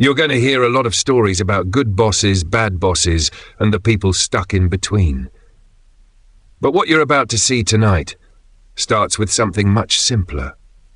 You're going to hear a lot of stories about good bosses, bad bosses, and the people stuck in between. But what you're about to see tonight starts with something much simpler.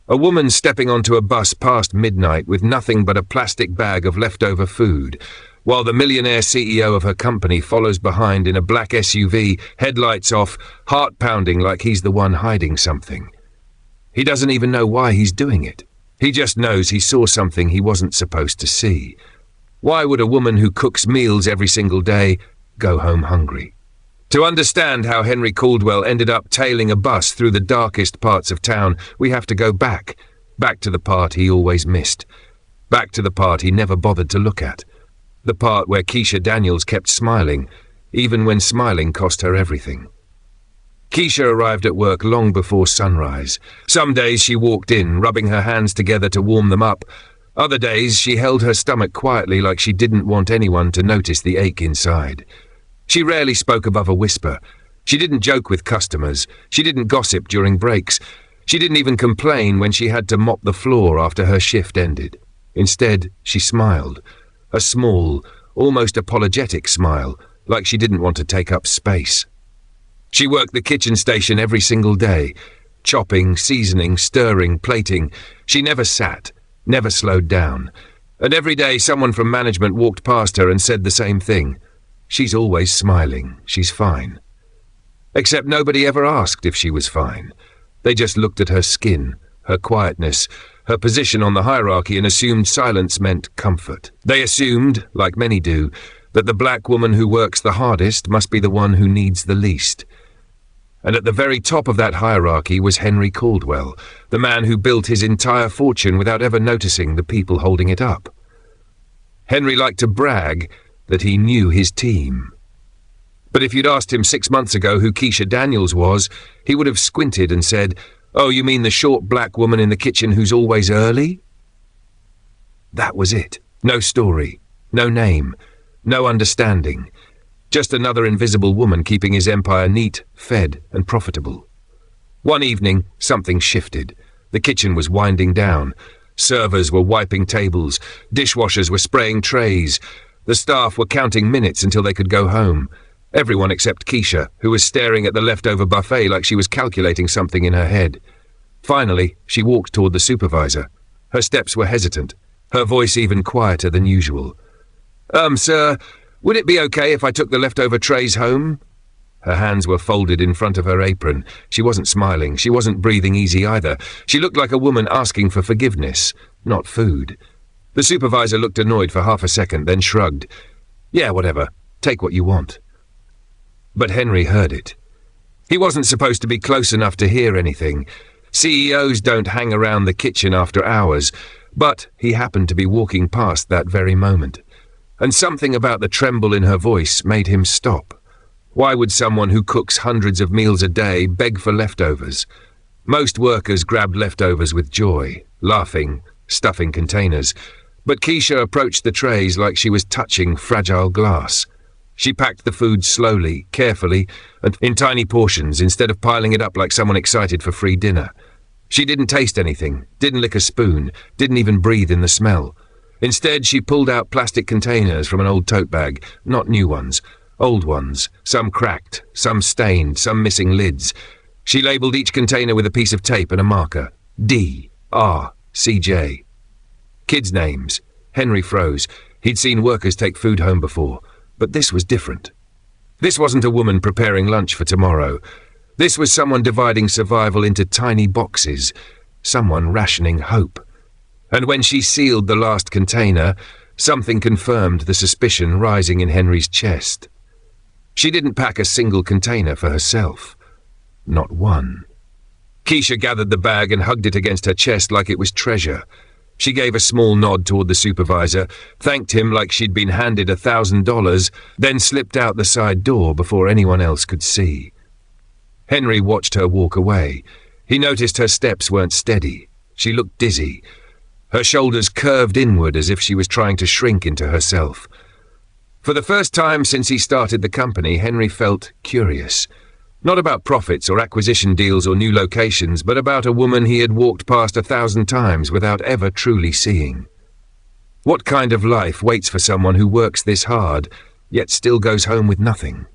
A woman stepping onto a bus past midnight with nothing but a plastic bag of leftover food, while the millionaire CEO of her company follows behind in a black SUV, headlights off, heart pounding like he's the one hiding something. He doesn't even know why he's doing it. He just knows he saw something he wasn't supposed to see. Why would a woman who cooks meals every single day go home hungry? To understand how Henry Caldwell ended up tailing a bus through the darkest parts of town, we have to go back to the part he always missed, back to the part he never bothered to look at, the part where Keisha Daniels kept smiling, even when smiling cost her everything. Keisha arrived at work long before sunrise. Some days she walked in, rubbing her hands together to warm them up. Other days she held her stomach quietly like she didn't want anyone to notice the ache inside. She rarely spoke above a whisper. She didn't joke with customers. She didn't gossip during breaks. She didn't even complain when she had to mop the floor after her shift ended. Instead, she smiled. A small, almost apologetic smile, like she didn't want to take up space. She worked the kitchen station every single day, chopping, seasoning, stirring, plating. She never sat, never slowed down. And every day someone from management walked past her and said the same thing. She's always smiling. She's fine. Except nobody ever asked if she was fine. They just looked at her skin, her quietness, her position on the hierarchy, and assumed silence meant comfort. They assumed, like many do, that the black woman who works the hardest must be the one who needs the least. And at the very top of that hierarchy was Henry Caldwell, the man who built his entire fortune without ever noticing the people holding it up. Henry liked to brag that he knew his team. But if you'd asked him 6 months ago who Keisha Daniels was, he would have squinted and said, "Oh, you mean the short black woman in the kitchen who's always early?" That was it. No story, no name, no understanding. Just another invisible woman keeping his empire neat, fed, and profitable. One evening, something shifted. The kitchen was winding down. Servers were wiping tables. Dishwashers were spraying trays. The staff were counting minutes until they could go home. Everyone except Keisha, who was staring at the leftover buffet like she was calculating something in her head. Finally, she walked toward the supervisor. Her steps were hesitant, her voice even quieter than usual. Sir, would it be okay if I took the leftover trays home?" Her hands were folded in front of her apron. She wasn't smiling. She wasn't breathing easy either. She looked like a woman asking for forgiveness, not food. The supervisor looked annoyed for half a second, then shrugged. "Yeah, whatever. Take what you want." But Henry heard it. He wasn't supposed to be close enough to hear anything. CEOs don't hang around the kitchen after hours, but he happened to be walking past that very moment. And something about the tremble in her voice made him stop. Why would someone who cooks hundreds of meals a day beg for leftovers? Most workers grabbed leftovers with joy, laughing, stuffing containers. But Keisha approached the trays like she was touching fragile glass. She packed the food slowly, carefully, and in tiny portions instead of piling it up like someone excited for free dinner. She didn't taste anything, didn't lick a spoon, didn't even breathe in the smell. Instead, she pulled out plastic containers from an old tote bag, not new ones, old ones, some cracked, some stained, some missing lids. She labelled each container with a piece of tape and a marker. D, R, CJ. Kids' names. Henry froze. He'd seen workers take food home before, but this was different. This wasn't a woman preparing lunch for tomorrow. This was someone dividing survival into tiny boxes, someone rationing hope. And when she sealed the last container, something confirmed the suspicion rising in Henry's chest. She didn't pack a single container for herself. Not one. Keisha gathered the bag and hugged it against her chest like it was treasure. She gave a small nod toward the supervisor, thanked him like she'd been handed $1,000, then slipped out the side door before anyone else could see. Henry watched her walk away. He noticed her steps weren't steady. She looked dizzy. Her shoulders curved inward as if she was trying to shrink into herself. For the first time since he started the company, Henry felt curious. Not about profits or acquisition deals or new locations, but about a woman he had walked past 1,000 times without ever truly seeing. What kind of life waits for someone who works this hard, yet still goes home with nothing?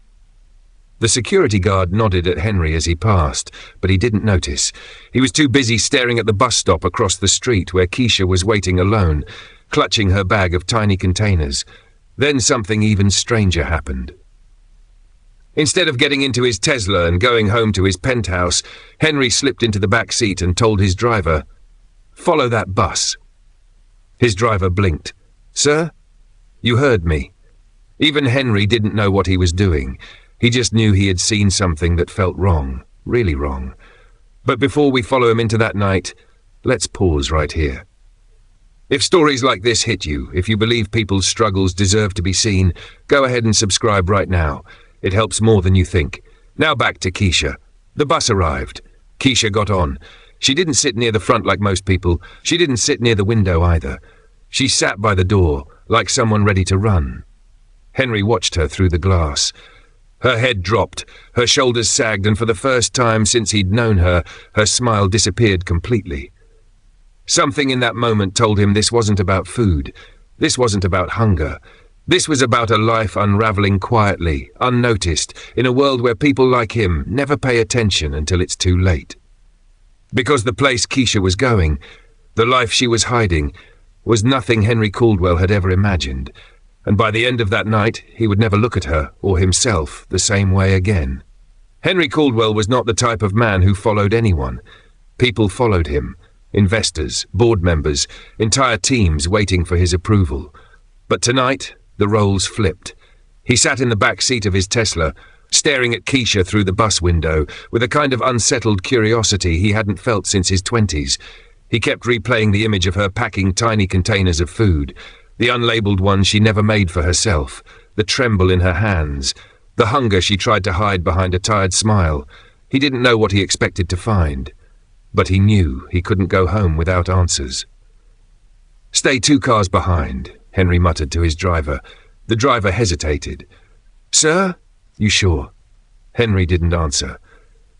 The security guard nodded at Henry as he passed, but he didn't notice. He was too busy staring at the bus stop across the street where Keisha was waiting alone, clutching her bag of tiny containers. Then something even stranger happened. Instead of getting into his Tesla and going home to his penthouse, Henry slipped into the back seat and told his driver, "Follow that bus." His driver blinked. "Sir? You heard me." Even Henry didn't know what he was doing. He just knew he had seen something that felt wrong, really wrong. But before we follow him into that night, let's pause right here. If stories like this hit you, if you believe people's struggles deserve to be seen, go ahead and subscribe right now. It helps more than you think. Now back to Keisha. The bus arrived. Keisha got on. She didn't sit near the front like most people. She didn't sit near the window either. She sat by the door, like someone ready to run. Henry watched her through the glass. Her head dropped, her shoulders sagged, and for the first time since he'd known her, her smile disappeared completely. Something in that moment told him this wasn't about food. This wasn't about hunger. This was about a life unraveling quietly, unnoticed, in a world where people like him never pay attention until it's too late. Because the place Keisha was going, the life she was hiding, was nothing Henry Caldwell had ever imagined. And by the end of that night, he would never look at her, or himself, the same way again. Henry Caldwell was not the type of man who followed anyone. People followed him. Investors, board members, entire teams waiting for his approval. But tonight, the roles flipped. He sat in the back seat of his Tesla, staring at Keisha through the bus window, with a kind of unsettled curiosity he hadn't felt since his 20s. He kept replaying the image of her packing tiny containers of food, the unlabeled ones she never made for herself, the tremble in her hands, the hunger she tried to hide behind a tired smile. He didn't know what he expected to find, but he knew he couldn't go home without answers. "Stay 2 cars behind," Henry muttered to his driver. The driver hesitated. "Sir? You sure?" Henry didn't answer.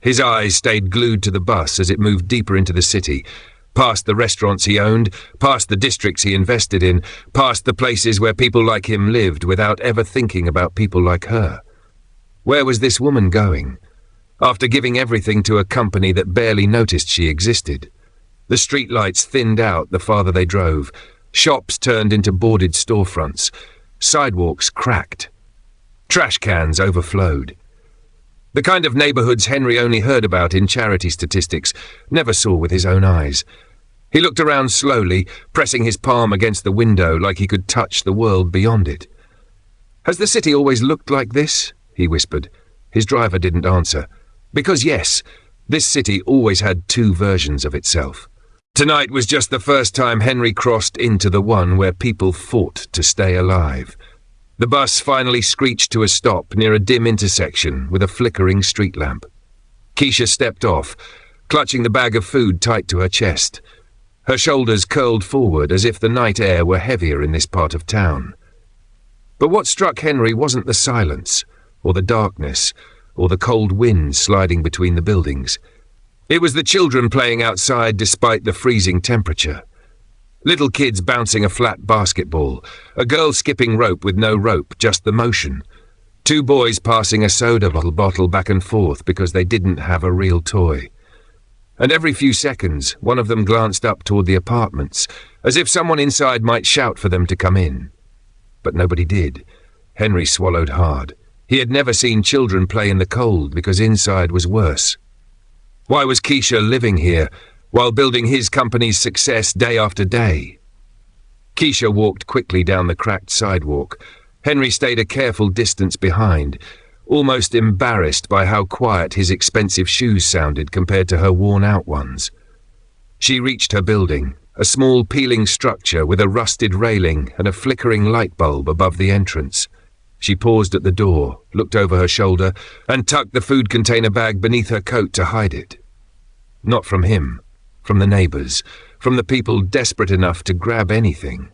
His eyes stayed glued to the bus as it moved deeper into the city, past the restaurants he owned, past the districts he invested in, past the places where people like him lived without ever thinking about people like her. Where was this woman going? After giving everything to a company that barely noticed she existed. The streetlights thinned out the farther they drove. Shops turned into boarded storefronts. Sidewalks cracked. Trash cans overflowed. The kind of neighborhoods Henry only heard about in charity statistics, never saw with his own eyes. He looked around slowly, pressing his palm against the window like he could touch the world beyond it. "Has the city always looked like this?" he whispered. His driver didn't answer. Because yes, this city always had 2 versions of itself. Tonight was just the first time Henry crossed into the one where people fought to stay alive. The bus finally screeched to a stop near a dim intersection with a flickering street lamp. Keisha stepped off, clutching the bag of food tight to her chest. Her shoulders curled forward as if the night air were heavier in this part of town. But what struck Henry wasn't the silence, or the darkness, or the cold wind sliding between the buildings. It was the children playing outside despite the freezing temperature. Little kids bouncing a flat basketball, a girl skipping rope with no rope, just the motion. 2 boys passing a soda bottle back and forth because they didn't have a real toy. And every few seconds, one of them glanced up toward the apartments, as if someone inside might shout for them to come in. But nobody did. Henry swallowed hard. He had never seen children play in the cold because inside was worse. Why was Keisha living here, while building his company's success day after day? Keisha walked quickly down the cracked sidewalk. Henry stayed a careful distance behind, almost embarrassed by how quiet his expensive shoes sounded compared to her worn-out ones. She reached her building, a small peeling structure with a rusted railing and a flickering light bulb above the entrance. She paused at the door, looked over her shoulder, and tucked the food container bag beneath her coat to hide it. Not from him, from the neighbors, from the people desperate enough to grab anything.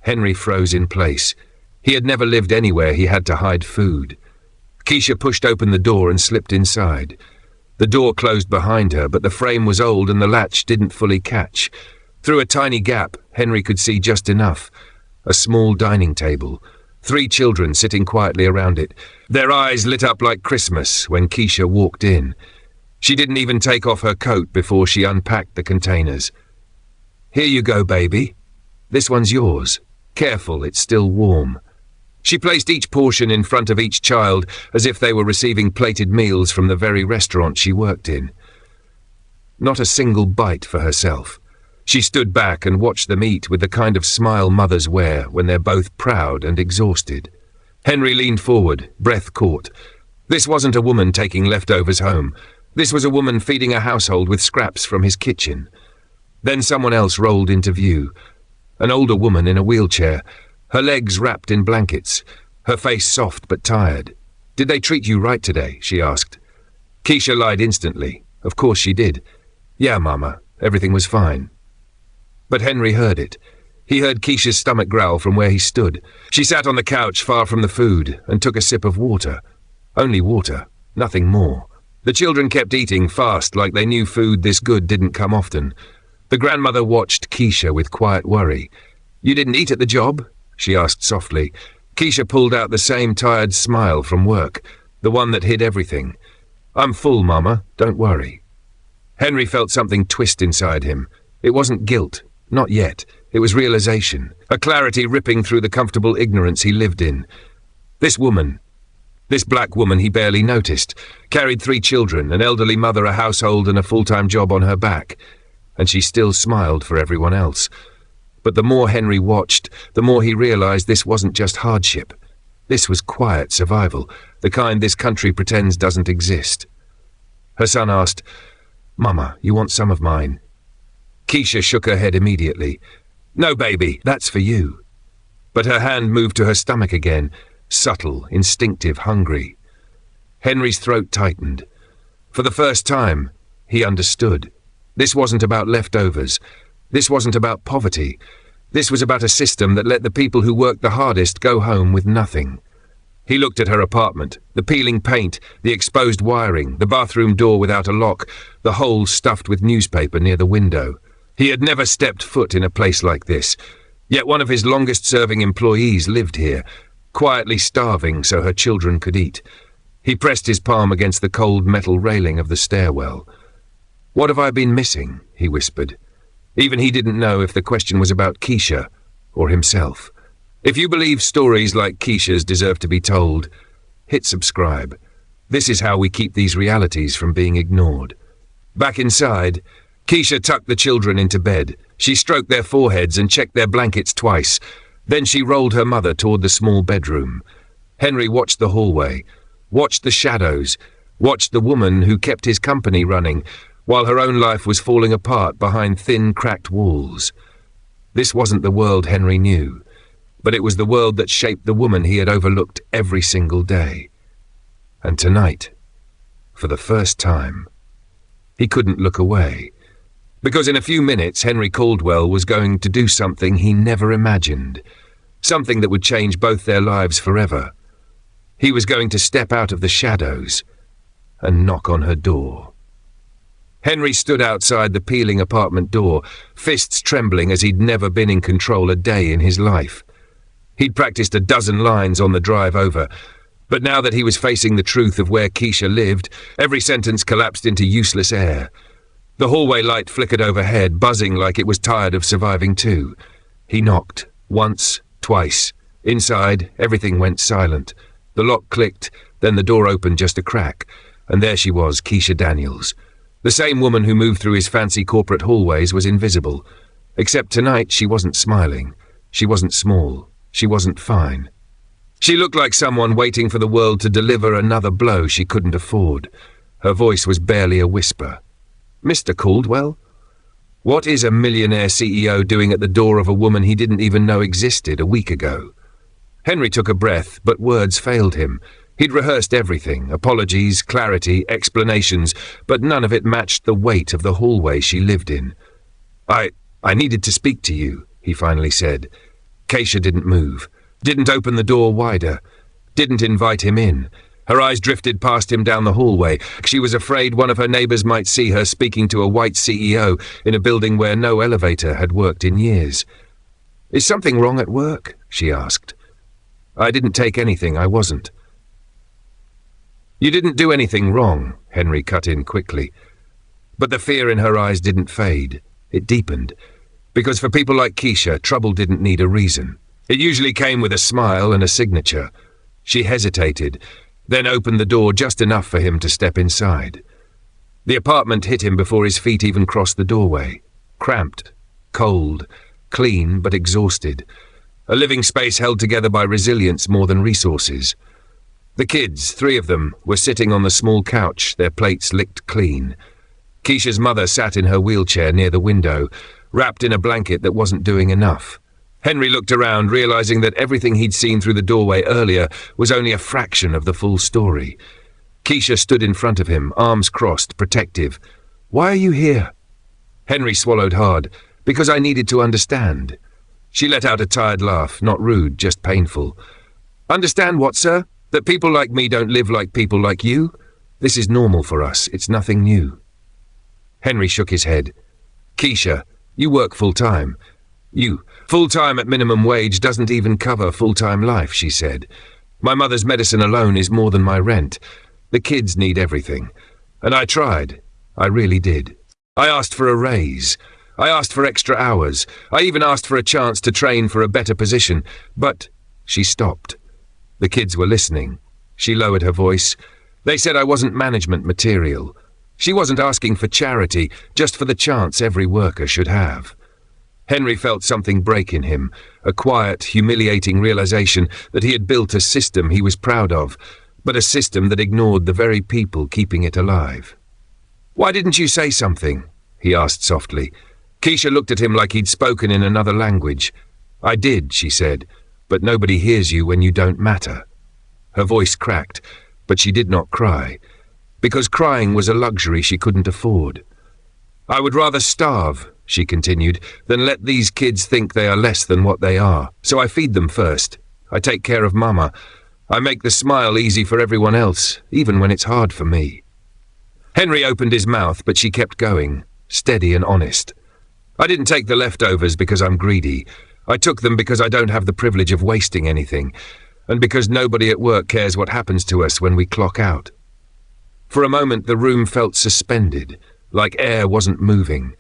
Henry froze in place. He had never lived anywhere he had to hide food. Keisha pushed open the door and slipped inside. The door closed behind her, but the frame was old and the latch didn't fully catch. Through a tiny gap, Henry could see just enough. A small dining table. 3 children sitting quietly around it, their eyes lit up like Christmas when Keisha walked in. She didn't even take off her coat before she unpacked the containers. "Here you go, baby. This one's yours. Careful, it's still warm." She placed each portion in front of each child as if they were receiving plated meals from the very restaurant she worked in. Not a single bite for herself. She stood back and watched them eat with the kind of smile mothers wear when they're both proud and exhausted. Henry leaned forward, breath caught. This wasn't a woman taking leftovers home. This was a woman feeding a household with scraps from his kitchen. Then someone else rolled into view. An older woman in a wheelchair, her legs wrapped in blankets, her face soft but tired. "Did they treat you right today?" she asked. Keisha lied instantly. Of course she did. "Yeah, Mama, everything was fine." But Henry heard it. He heard Keisha's stomach growl from where he stood. She sat on the couch far from the food and took a sip of water. Only water, nothing more. The children kept eating fast like they knew food this good didn't come often. The grandmother watched Keisha with quiet worry. "You didn't eat at the job?" she asked softly. Keisha pulled out the same tired smile from work, the one that hid everything. "I'm full, Mama, don't worry." Henry felt something twist inside him. It wasn't guilt. Not yet. It was realization, a clarity ripping through the comfortable ignorance he lived in. This woman, this black woman he barely noticed, carried 3 children, an elderly mother, a household, and a full-time job on her back. And she still smiled for everyone else. But the more Henry watched, the more he realized this wasn't just hardship. This was quiet survival, the kind this country pretends doesn't exist. Her son asked, "Mama, you want some of mine?" Keisha shook her head immediately. "No, baby, that's for you." But her hand moved to her stomach again, subtle, instinctive, hungry. Henry's throat tightened. For the first time, he understood. This wasn't about leftovers. This wasn't about poverty. This was about a system that let the people who worked the hardest go home with nothing. He looked at her apartment, the peeling paint, the exposed wiring, the bathroom door without a lock, the hole stuffed with newspaper near the window. He had never stepped foot in a place like this, yet one of his longest-serving employees lived here, quietly starving so her children could eat. He pressed his palm against the cold metal railing of the stairwell. "What have I been missing?" he whispered. Even he didn't know if the question was about Keisha or himself. If you believe stories like Keisha's deserve to be told, hit subscribe. This is how we keep these realities from being ignored. Back inside, Keisha tucked the children into bed. She stroked their foreheads and checked their blankets twice. Then she rolled her mother toward the small bedroom. Henry watched the hallway, watched the shadows, watched the woman who kept his company running, while her own life was falling apart behind thin, cracked walls. This wasn't the world Henry knew, but it was the world that shaped the woman he had overlooked every single day. And tonight, for the first time, he couldn't look away. Because in a few minutes, Henry Caldwell was going to do something he never imagined. Something that would change both their lives forever. He was going to step out of the shadows and knock on her door. Henry stood outside the peeling apartment door, fists trembling as he'd never been in control a day in his life. He'd practiced a dozen lines on the drive over, but now that he was facing the truth of where Keisha lived, every sentence collapsed into useless air. The hallway light flickered overhead, buzzing like it was tired of surviving too. He knocked, once, twice. Inside, everything went silent. The lock clicked, then the door opened just a crack, and there she was, Keisha Daniels. The same woman who moved through his fancy corporate hallways was invisible. Except tonight she wasn't smiling. She wasn't small. She wasn't fine. She looked like someone waiting for the world to deliver another blow she couldn't afford. Her voice was barely a whisper. "Mr. Caldwell? What is a millionaire CEO doing at the door of a woman he didn't even know existed a week ago?" Henry took a breath, but words failed him. He'd rehearsed everything, apologies, clarity, explanations, but none of it matched the weight of the hallway she lived in. I needed to speak to you," he finally said. Keisha didn't move, didn't open the door wider, didn't invite him in. Her eyes drifted past him down the hallway. She was afraid one of her neighbours might see her speaking to a white CEO in a building where no elevator had worked in years. "Is something wrong at work?" she asked. "I didn't take anything, I wasn't." "You didn't do anything wrong," Henry cut in quickly. But the fear in her eyes didn't fade. It deepened. Because for people like Keisha, trouble didn't need a reason. It usually came with a smile and a signature. She hesitated, then opened the door just enough for him to step inside. The apartment hit him before his feet even crossed the doorway. Cramped, cold, clean but exhausted. A living space held together by resilience more than resources. The kids, 3 of them, were sitting on the small couch, their plates licked clean. Keisha's mother sat in her wheelchair near the window, wrapped in a blanket that wasn't doing enough. Henry looked around, realizing that everything he'd seen through the doorway earlier was only a fraction of the full story. Keisha stood in front of him, arms crossed, protective. "Why are you here?" Henry swallowed hard. "Because I needed to understand." She let out a tired laugh, not rude, just painful. "Understand what, sir? That people like me don't live like people like you? This is normal for us. It's nothing new." Henry shook his head. "Keisha, you work full-time. Full-time at minimum wage doesn't even cover full-time life," she said. "My mother's medicine alone is more than my rent. The kids need everything. And I tried. I really did. I asked for a raise. I asked for extra hours. I even asked for a chance to train for a better position. But..." She stopped. The kids were listening. She lowered her voice. "They said I wasn't management material." She wasn't asking for charity, just for the chance every worker should have. Henry felt something break in him, a quiet, humiliating realization that he had built a system he was proud of, but a system that ignored the very people keeping it alive. "Why didn't you say something?" he asked softly. Keisha looked at him like he'd spoken in another language. "I did," she said, "but nobody hears you when you don't matter." Her voice cracked, but she did not cry. Because crying was a luxury she couldn't afford. "I would rather starve," she continued, "than let these kids think they are less than what they are. So I feed them first. I take care of Mama. I make the smile easy for everyone else, even when it's hard for me." Henry opened his mouth, but she kept going, steady and honest. "I didn't take the leftovers because I'm greedy. I took them because I don't have the privilege of wasting anything, and because nobody at work cares what happens to us when we clock out." For a moment the room felt suspended, like air wasn't moving.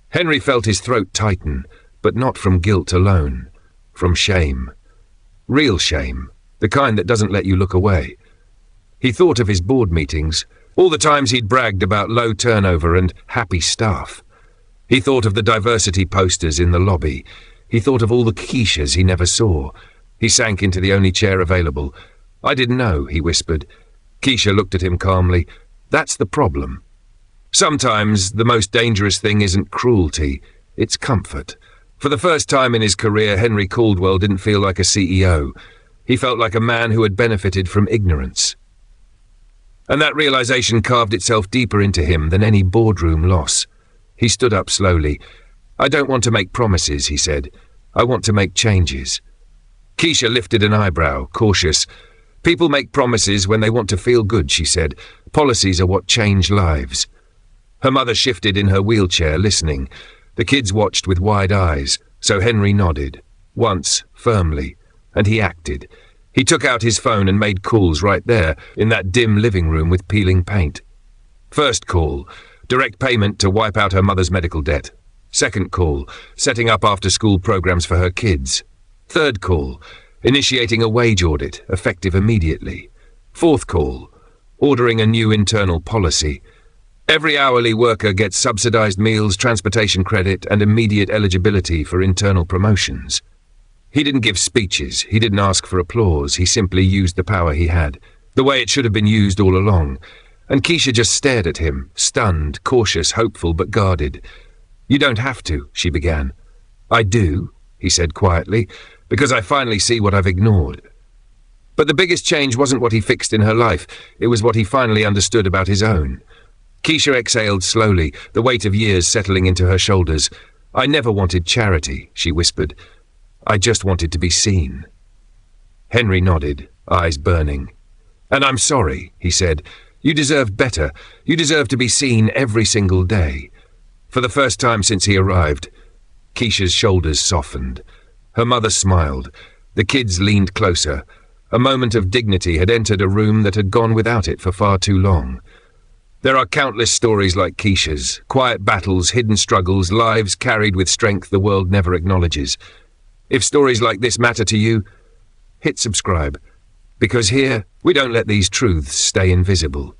Henry felt his throat tighten, but not from guilt alone, from shame. Real shame, the kind that doesn't let you look away. He thought of his board meetings, all the times he'd bragged about low turnover and happy staff. He thought of the diversity posters in the lobby. He thought of all the Keishas he never saw. He sank into the only chair available. "I didn't know," he whispered. Keisha looked at him calmly. "That's the problem. Sometimes the most dangerous thing isn't cruelty, it's comfort." For the first time in his career, Henry Caldwell didn't feel like a CEO. He felt like a man who had benefited from ignorance. And that realization carved itself deeper into him than any boardroom loss. He stood up slowly. "I don't want to make promises," he said. "I want to make changes." Keisha lifted an eyebrow, cautious. "People make promises when they want to feel good," she said. "Policies are what change lives." Her mother shifted in her wheelchair, listening. The kids watched with wide eyes, so Henry nodded. Once, firmly, and he acted. He took out his phone and made calls right there, in that dim living room with peeling paint. First call, direct payment to wipe out her mother's medical debt. Second call, setting up after-school programs for her kids. Third call, initiating a wage audit, effective immediately. Fourth call, ordering a new internal policy. Every hourly worker gets subsidized meals, transportation credit, and immediate eligibility for internal promotions. He didn't give speeches, he didn't ask for applause, he simply used the power he had, the way it should have been used all along. And Keisha just stared at him, stunned, cautious, hopeful, but guarded. "You don't have to," she began. "I do," he said quietly, "because I finally see what I've ignored." But the biggest change wasn't what he fixed in her life, it was what he finally understood about his own. Keisha exhaled slowly, the weight of years settling into her shoulders. "I never wanted charity," she whispered. "I just wanted to be seen." Henry nodded, eyes burning. "And I'm sorry," he said. "You deserve better. You deserve to be seen every single day." For the first time since he arrived, Keisha's shoulders softened. Her mother smiled. The kids leaned closer. A moment of dignity had entered a room that had gone without it for far too long. There are countless stories like Keisha's, quiet battles, hidden struggles, lives carried with strength the world never acknowledges. If stories like this matter to you, hit subscribe, because here we don't let these truths stay invisible.